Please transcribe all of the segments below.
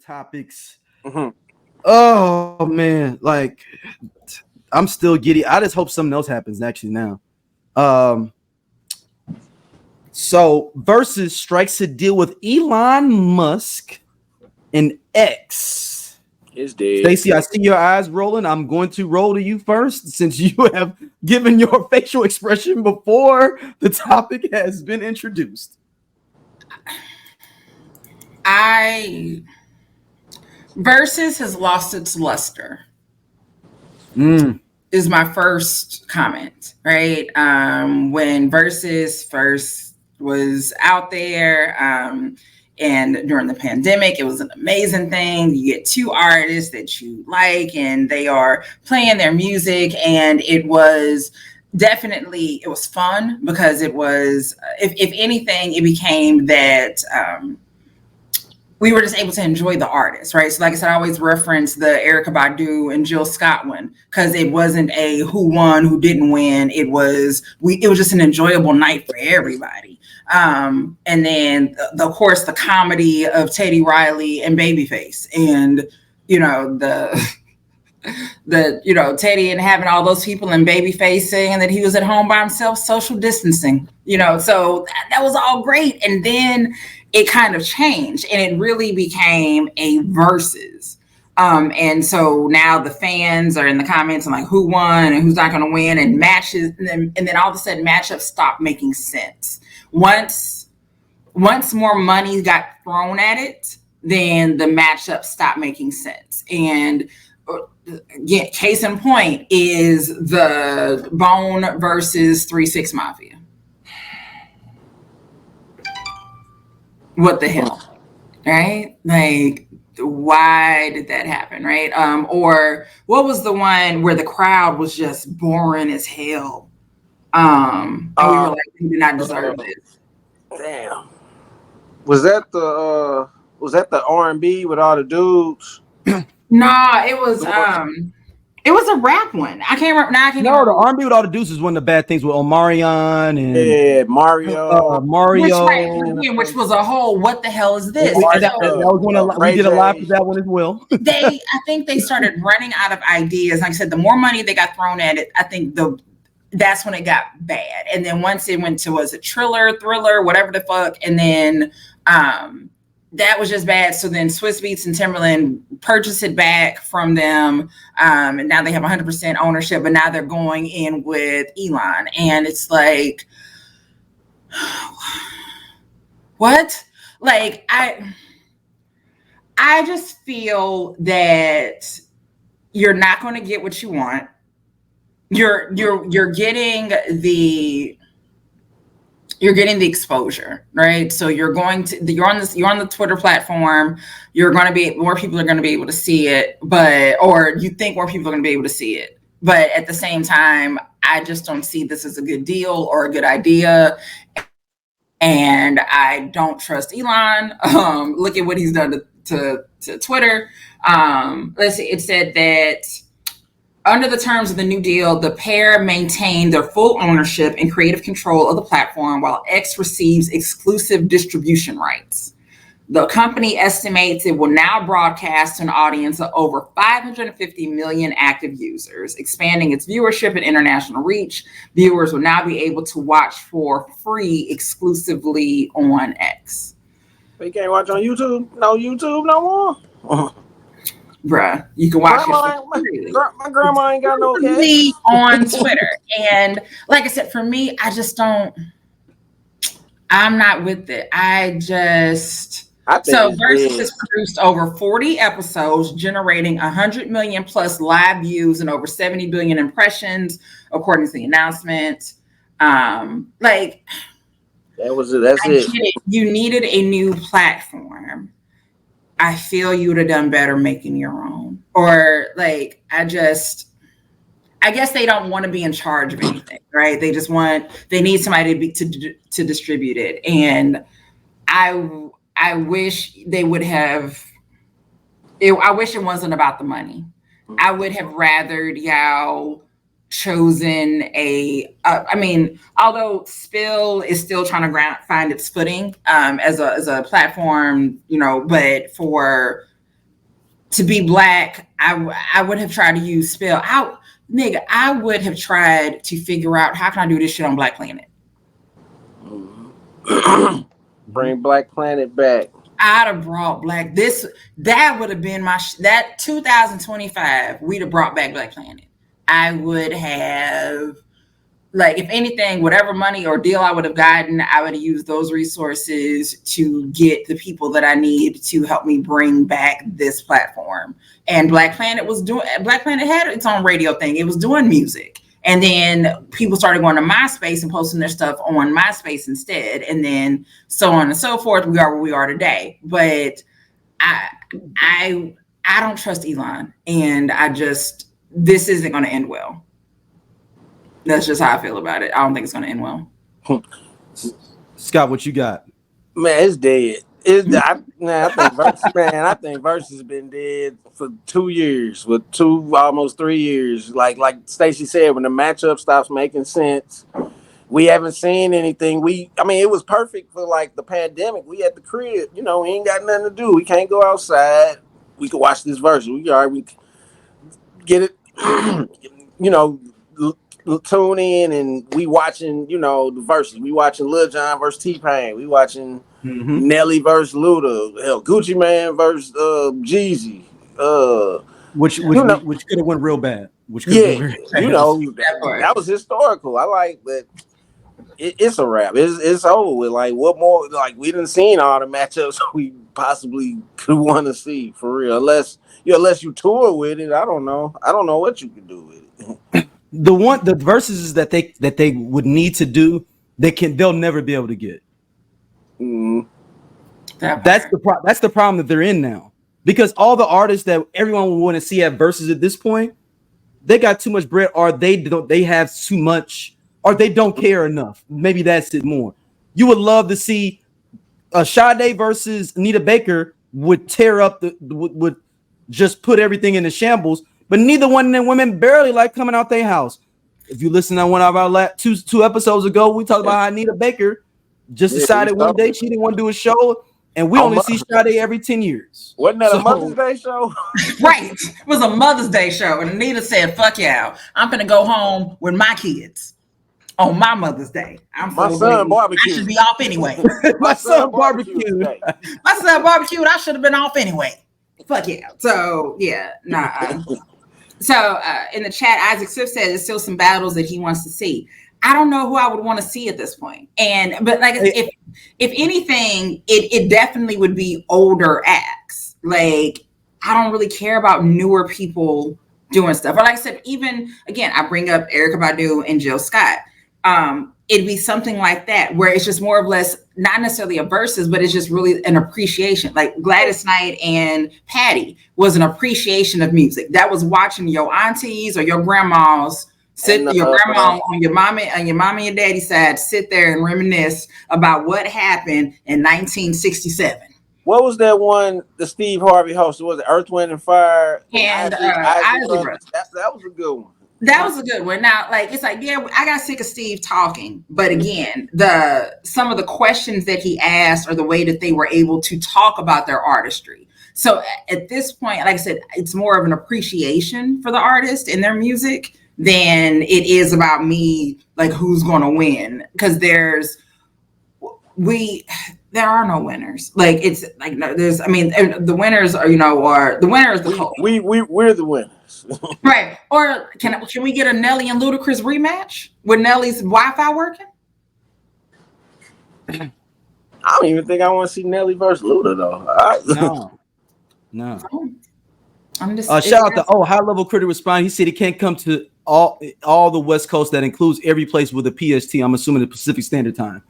topics. Mhm. Oh man, like I'm still giddy. I just hope something else happens actually now. Um, so Verzuz strikes a deal with Elon Musk and X. It's dead. Stacey, I see your eyes rolling. I'm going to roll to you first since you have given your facial expression before the topic has been introduced. Verzuz has lost its luster. Is my first comment, right? When Verzuz first was out there, and during the pandemic, it was an amazing thing. You get two artists that you like, and they are playing their music, and it was definitely, it was fun because it was, if anything, it became that we were just able to enjoy the artist, right? So like I said, I always reference the Erykah Badu and Jill Scott one because it wasn't a who won, who didn't win. It was just an enjoyable night for everybody. And then of course the comedy of Teddy Riley and Babyface, and Teddy and having all those people in Babyface saying that he was at home by himself, social distancing, so that was all great. And then it kind of changed and it really became a Verzuz. And so now the fans are in the comments and like who won and who's not going to win, and matches. And then all of a sudden matchups stopped making sense. Once more money got thrown at it, then the matchup stopped making sense. And again, case in point is the Bone versus 3-6 Mafia. What the hell, right? Like, why did that happen, right? Or what was the one where the crowd was just boring as hell? And we were like, we did not deserve this. Damn. Was that the R&B with all the dudes? Nah, it was a rap one. I can't remember. No, the R&B with all the dudes is one of the bad things with Omarion and Mario. Which was a whole what the hell is this? We did a live for that one as well. I think they started running out of ideas. Like I said, the more money they got thrown at it, I think that's when it got bad. And then once it went to, was it Thriller, whatever the fuck, and then that was just bad. So then Swizz Beatz and Timbaland purchased it back from them. And now they have 100% ownership, but now they're going in with Elon. And it's like, what? Like, I just feel that you're not going to get what you want. You're getting the exposure, right? So you're on the Twitter platform. More people are going to be able to see it, or you think more people are going to be able to see it. But at the same time, I just don't see this as a good deal or a good idea. And I don't trust Elon. Look at what he's done to Twitter. Let's see. It said that under the terms of the new deal, the pair maintain their full ownership and creative control of the platform, while X receives exclusive distribution rights. The company estimates it will now broadcast to an audience of over 550 million active users, expanding its viewership and international reach. Viewers will now be able to watch for free exclusively on X. You can't watch on YouTube? No YouTube no more? Bruh, you can watch my grandma ain't got no cash. On Twitter. And like I said, for me, I'm not with it. So Verzuz has produced over 40 episodes, generating 100 million plus live views and over 70 billion impressions, according to the announcement. That's it. You needed a new platform. I feel you would have done better making your own. Or like, I guess they don't want to be in charge of anything, right? They need somebody to distribute it. And I wish they would have, I wish it wasn't about the money. I would have rather y'all chosen although Spill is still trying to find its footing as a platform, but for to be black, I would have tried to use spell out. Nigga, I would have tried to figure out how can I do this shit on Black Planet. Bring Black Planet back. I'd have brought that would have been that 2025, we'd have brought back Black Planet. I would have, like, if anything, whatever money or deal I would have gotten, I would have used those resources to get the people that I need to help me bring back this platform. And Black Planet had its own radio thing. It was doing music. And then people started going to MySpace and posting their stuff on MySpace instead. And then so on and so forth. We are where we are today. But I don't trust Elon. And this isn't going to end well. That's just how I feel about it. I don't think it's going to end well. Scott, what you got? Man, it's dead. I think Verzuz has been dead for 2 years, with almost 3 years. Like Stacey said, when the matchup stops making sense, we haven't seen anything. It was perfect for like the pandemic. We at the crib, we ain't got nothing to do. We can't go outside. We could watch this Verzuz. We get it, tune in and we watching, the Verzuz. We watching Lil Jon versus T-Pain. We watching Nelly versus Luda. Hell, Gucci Man versus Jeezy. Which could have went real bad. That was historical. I like that. It's a wrap. It's over with. Like, what more? Like, we didn't see all the matchups we possibly could want to see, for real. Unless you tour with it, I don't know what you could do with it. The Verzuz that they would need to do, they'll never be able to get. That's the problem that they're in now, because all the artists that everyone would want to see at Verzuz at this point, they got too much bread, or they have too much, or they don't care enough. Maybe that's it more. You would love to see Sade versus Anita Baker would tear up would just put everything into shambles. But neither one of them women barely like coming out their house. If you listen to one of our two episodes ago, we talked about how Anita Baker just decided one day she didn't want to do a show, and we only see Sade every 10 years. Wasn't that a Mother's Day show? Right. It was a Mother's Day show, and Anita said, "Fuck y'all, I'm gonna go home with my kids on my Mother's Day. My son barbecued. I should be off anyway. My son barbecued. I should have been off anyway. Fuck yeah." So yeah, nah. So in the chat, Isaac Swift says there's still some battles that he wants to see. I don't know who I would want to see at this point. But like, if anything, it definitely would be older acts. Like, I don't really care about newer people doing stuff. But like I said, even again, I bring up Erykah Badu and Jill Scott. It'd be something like that, where it's just more or less not necessarily a Verzuz, but it's just really an appreciation. Like Gladys Knight and Patty was an appreciation of music. That was watching your aunties or your grandmas your grandma on your mama and your daddy side sit there and reminisce about what happened in 1967. What was that one the Steve Harvey hosted? Was it Earth, Wind, and Fire? And Isley Brothers. That was a good one. That was a good one. Now, like, it's like, yeah, I got sick of Steve talking. But again, some of the questions that he asked, or the way that they were able to talk about their artistry. So at this point, like I said, it's more of an appreciation for the artist and their music than it is about me, like, who's going to win. Because there are no winners. Like, it's like, no, the winners are, or the winner is the whole. We're the winners. Right. Or can we get a Nelly and Ludacris rematch with Nelly's Wi-Fi working? I don't even think I want to see Nelly versus Luda though. No. I'm just shout out to High Level Critic respond. He said he can't come to all the West Coast. That includes every place with a PST. I'm assuming the Pacific Standard Time.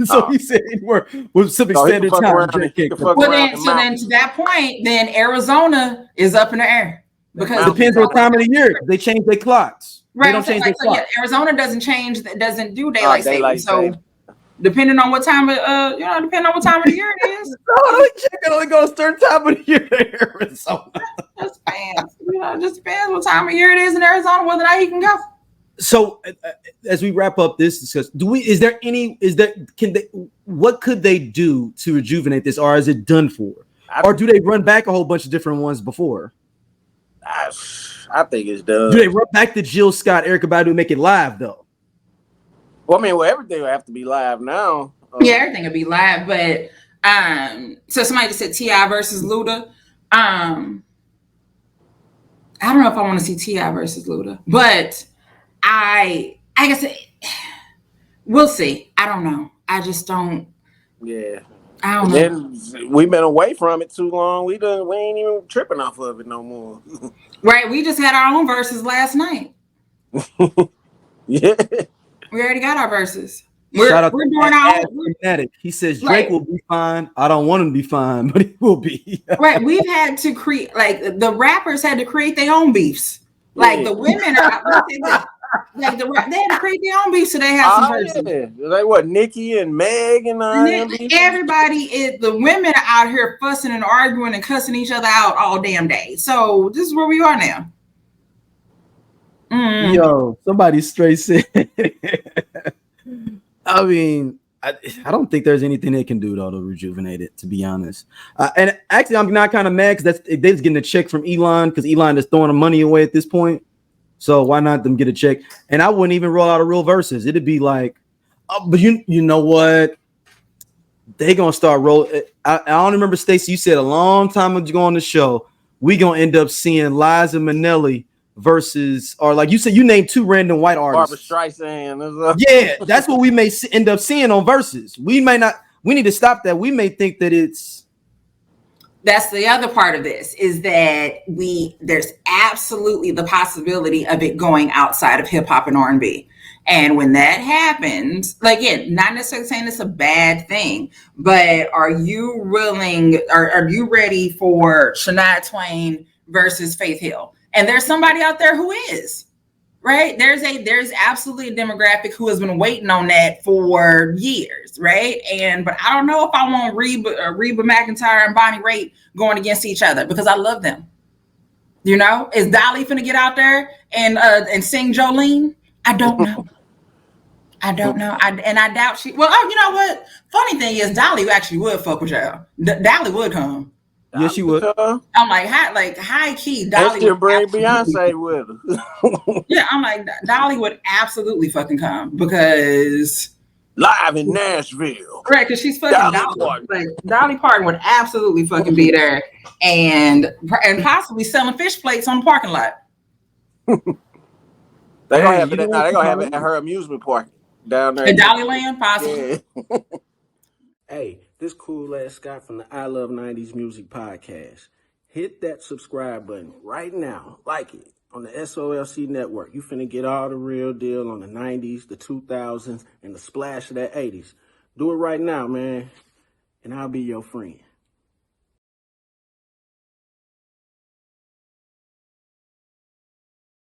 So he said we're Pacific Standard Time. Well, then to that point, then Arizona is up in the air. Because it depends on time of the year. They change their clocks. Right. They don't change their clocks. Yeah, Arizona doesn't do daylight savings. So depending on what time of depending on what time of the year it is. It only goes a certain time of the year in Arizona. Just depends. Just depends what time of year it is in Arizona, whether or not he can go. So as we wrap up this discussion, what could they do to rejuvenate this, or is it done for? Or do they run back a whole bunch of different ones before? I think it's done. Do they run back to Jill Scott, Erykah Badu, and make it live though? Well, I mean, everything will have to be live now. Yeah, everything will be live. But so somebody just said T.I. versus Luda. I don't know if I want to see T.I. versus Luda, but I guess we'll see. I don't know. I just don't. Yeah. I don't know. Then we've been away from it too long. We ain't even tripping off of it no more. Right. We just had our own verses last night. Yeah. We already got our verses. Shout out we're to doing our own. He says Drake will be fine. I don't want him to be fine, but he will be. Right. We've had to create, like, the rappers had to create their own beefs. Like the women are they had to create their own beefs so they have some verses. Yeah. Like what, Nicki and Meg and everybody the women are out here fussing and arguing and cussing each other out all damn day. So this is where we are now. Yo, somebody straight said. I mean, I don't think there's anything they can do though to rejuvenate it, to be honest. And actually, I'm not kind of mad because they're just getting a check from Elon because Elon is throwing the money away at this point. So why not them get a check? And I wouldn't even roll out a real verses. It'd be like, but you know what? They gonna start rolling. I don't remember, Stacey. You said a long time ago on the show, we gonna end up seeing Liza Minnelli versus, or like you said, you named two random white artists. Barbra Streisand. Yeah, that's what we may end up seeing on verses. We may not. We need to stop that. We may think that it's. That's the other part of this is that there's absolutely the possibility of it going outside of hip hop and R&B. And when that happens, like, again, not necessarily saying it's a bad thing, but are you willing, are you ready for Shania Twain versus Faith Hill? And there's somebody out there who is, right? There's absolutely a demographic who has been waiting on that for years, right? But I don't know if I want Reba McEntire and Bonnie Raitt going against each other because I love them. You know, is Dolly finna get out there and sing Jolene? I don't know. I don't know. I doubt she. Well, you know what? Funny thing is, Dolly actually would fuck with y'all. Dolly would come. Yes, she would. I'm like high key. Dolly would bring Beyonce with her. Yeah, I'm like, Dolly would absolutely fucking come because live in Nashville. Right, because she's fucking Dolly. Like Dolly Parton would absolutely fucking be there and possibly selling fish plates on the parking lot. They're gonna have it at her amusement park down there in Dollyland, possibly. Yeah. Hey, this cool ass Scott from the I Love 90s Music Podcast. Hit that subscribe button right now. Like it on the SOLC Network. You finna get all the real deal on the 90s, the 2000s, and the splash of that 80s. Do it right now, man, and I'll be your friend.